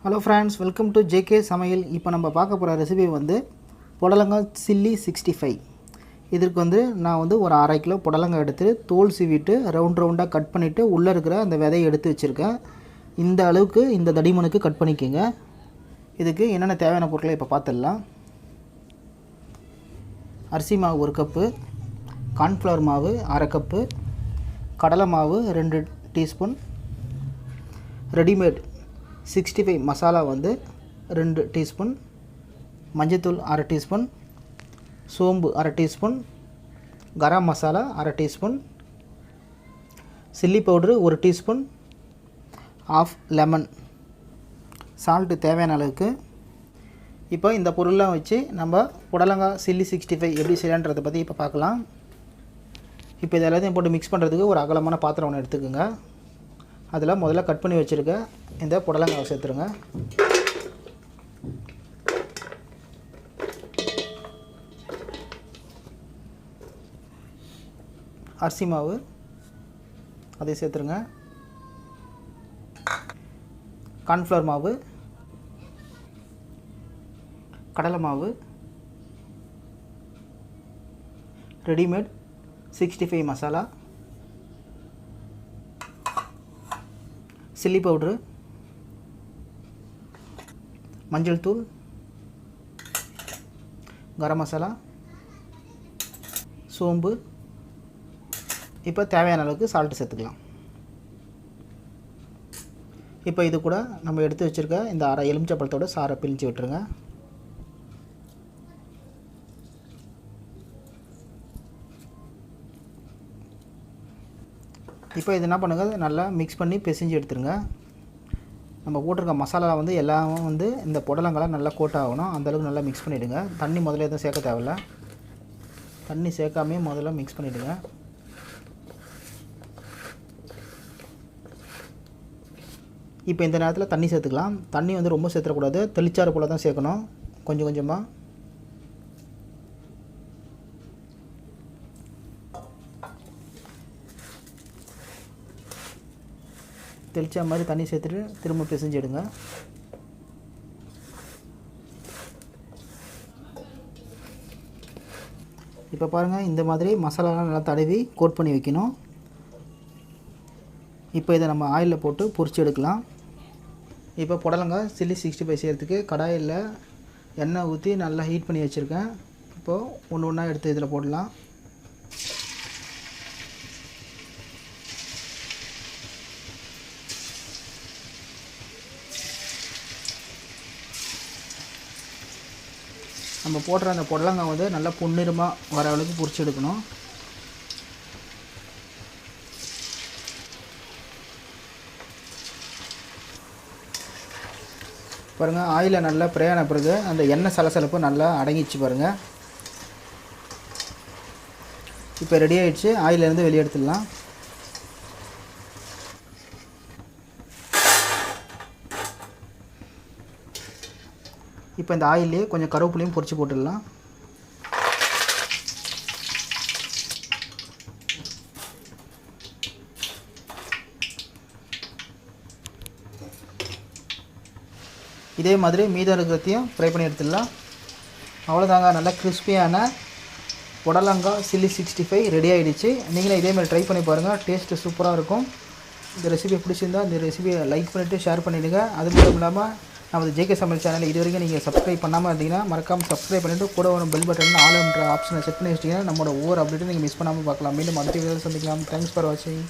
Hello friends, welcome to JK Samayal. இப்போ நம்ம பார்க்க போற ரெசிபி வந்து Padavalanga Chilli 65. இதற்கு வந்து நான் வந்து ஒரு 1/2 கிலோ புடலங்க எடுத்து தோல் சீவிட்டு ரவுண்டா கட் பண்ணிட்டு உள்ள இருக்கிற அந்த விதையை எடுத்து வச்சிருக்கேன். இந்த அளவுக்கு இந்த தடிமனுக்கு கட் பண்ணிக்கங்க. இதுக்கு என்னென்ன தேவையான பொருட்களை இப்ப பார்த்துடலாம். அரிசி மாவு 1 கப், கார்ன்ஃப்ளவர் மாவு 1/2 கப், கடலை மாவு 2 டீஸ்பூன், ரெடிமேட் 65 மசாலா வந்து 2 டீஸ்பூன், மஞ்சள் 1/2 டீஸ்பூன், சோம்பு 1/2 teaspoon, garam masala 1/2 teaspoon, chilli powder 1 teaspoon, half lemon, salt தேவையான அளவுக்கு. இப்போ இந்த பொருள்லாம் வச்சு நம்ம புடலங்கா சில்லி 65 எப்படி செய்யலான்றதை பற்றி இப்போ பார்க்கலாம். இப்போ இது எல்லாத்தையும் போட்டு மிக்ஸ் பண்ணுறதுக்கு ஒரு அகலமான பாத்திரம் ஒன்று எடுத்துக்கோங்க. அதில் முதல்ல கட் பண்ணி வச்சுருக்க இந்த புடலங்காவை சேர்த்துருங்க. அரிசி மாவு அதை சேர்த்துருங்க. கார்ன்ஃப்ளவர் மாவு, கடலை மாவு, ரெடிமேட் 65 மசாலா, சில்லி பவுட்ரு, மஞ்சள் தூள், கரம் மசாலா, சோம்பு. இப்போ தேவையான அளவுக்கு சால்ட் சேர்த்துக்கலாம். இப்போ இது கூட நம்ம எடுத்து வச்சுருக்க இந்த அரை எலுமிச்சப்பழத்தோட சாறை பிழிஞ்சு விட்டுருங்க. இப்போ இது என்ன பண்ணுங்கள், நல்லா மிக்ஸ் பண்ணி பிசைஞ்சு எடுத்துருங்க. நம்ம போட்டிருக்க மசாலா வந்து எல்லாம் வந்து இந்த புடலங்கெல்லாம் நல்லா கோட் ஆகணும். அந்தளவுக்கு நல்லா மிக்ஸ் பண்ணிவிடுங்க. தண்ணி முதல்ல எதுவும் சேர்க்க தேவையில்ல. தண்ணி சேர்க்காமே முதல்ல மிக்ஸ் பண்ணிவிடுங்க. இப்போ இந்த நேரத்தில் தண்ணி சேர்த்துக்கலாம். தண்ணி வந்து ரொம்ப சேர்த்துடக்கூடாது, தெளிச்சாறு போல் தான் சேர்க்கணும். கொஞ்சம் கொஞ்சமாக தெளிச்சா மாதிரி தண்ணி சேர்த்துட்டு திரும்ப பிசைஞ்சு எடுங்க. இப்போ பாருங்கள், இந்த மாதிரி மசாலாலாம் நல்லா தடவி கோட் பண்ணி வைக்கணும். இப்போ இதை நம்ம ஆயிலில் போட்டு பொரிச்சு எடுக்கலாம். இப்போ புடலங்காய் சில்லி 65 செய்கிறதுக்கு கடாயில் எண்ணெய் ஊற்றி நல்லா ஹீட் பண்ணி வச்சுருக்கேன். இப்போது ஒன்று ஒன்றா எடுத்து இதில் போடலாம். நம்ம போடுற அந்த புடலங்காய் வந்து நல்லா பொன்னிறமாக வர அளவுக்கு பொரிச்சு எடுக்கணும். பாருங்கள், ஆயிலில் நல்லா பிரயாண பிறகு அந்த எண்ணெய் சலசலப்பு நல்லா அடங்கிச்சு பாருங்கள். இப்போ ரெடி ஆகிடுச்சு. ஆயிலேருந்து வெளியே எடுத்துடலாம். இப்போ இந்த ஆயிலே கொஞ்சம் கருவேப்பிலையும் பொரிச்சு போட்டுடலாம். இதே மாதிரி மீதம் இருக்கிறதையும் ஃப்ரை பண்ணி எடுத்துடலாம். அவ்வளோதாங்க, நல்லா கிறிஸ்பியான புடலங்கா சில்லி 65 ரெடி ஆகிடுச்சு. நீங்களும் இதேமாதிரி ட்ரை பண்ணி பாருங்கள். டேஸ்ட்டு சூப்பராக இருக்கும். இந்த ரெசிபி பிடிச்சிருந்தா இந்த ரெசிபியை லைக் பண்ணிவிட்டு ஷேர் பண்ணிவிடுங்க. அது மட்டும் இல்லாமல் நமது ஜேகே சமையல் சேனல் இது வரைக்கும் நீங்கள் சப்ஸ்கிரைப் பண்ணாமல் இருந்தீங்கன்னா மறக்காமல் சப்ஸ்கிரைப் பண்ணிவிட்டு கூட ஒரு பெல் பட்டன் ஆல்ன்ற ஆப்ஷனை செட் பண்ணி வச்சிட்டிங்கன்னா நம்மளோட ஒவ்வொரு அப்டேட்டும் நீங்கள் மிஸ் பண்ணாமல் பார்க்கலாம். மீண்டும் அடுத்த வீடியோவில் சந்திக்கலாம். தேங்க்ஸ் ஃபார் வாட்சிங்.